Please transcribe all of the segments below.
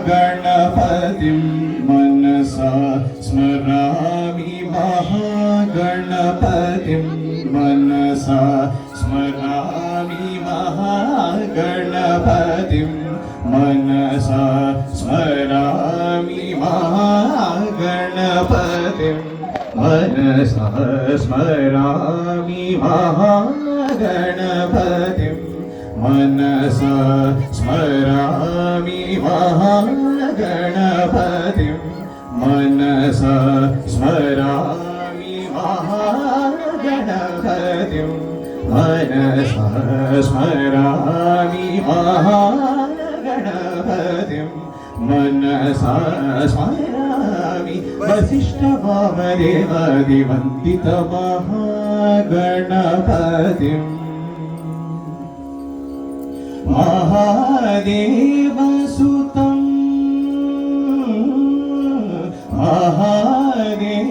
महागणपतिं मनसा स्मरामि महागणपतिं मनसा स्मरामि महागणपतिं मनसा स्मरामि महागणपतिं मनसा स्मरामि महागणपतिं मनसा स्मरामि महागणपतिं मनसा स्मरामि महागणपतिं मनसा स्मरामि महागणपतिं मनसा स्मरामि वसिष्ठवामदेवादिवन्दितमहागणपतिम् महादेवसुतं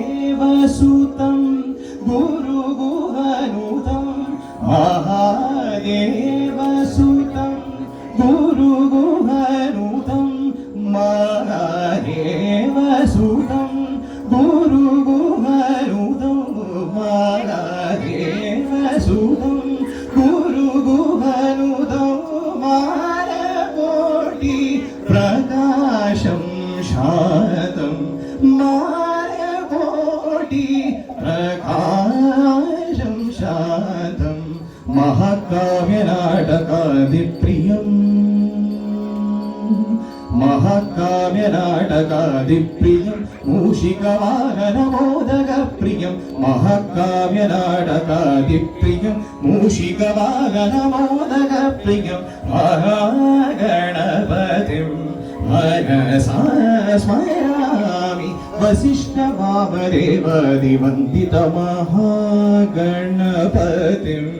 महादेवसुतं गुरुगुहनुतं महादेवसुतं गुरुगुहनुतं महादेवसुतं गुरुगुहनुतं महादेवसुतं गुरुगुहनुतं मारकोटि प्रकाशं शान्तं मारकोटि प्रकाशं शान्तं महाकाव्यनाटकादिप्रियं महाकाव्यनाटकादिप्रियं मूषिकवाहनमोदकप्रियं महाकाव्यनाटकादिप्रियं मूषिकवाहनमोदकप्रियं महागणपतिं मनसा स्मरामि वसिष्ठवामदेवादिवन्दितमहागणपतिम्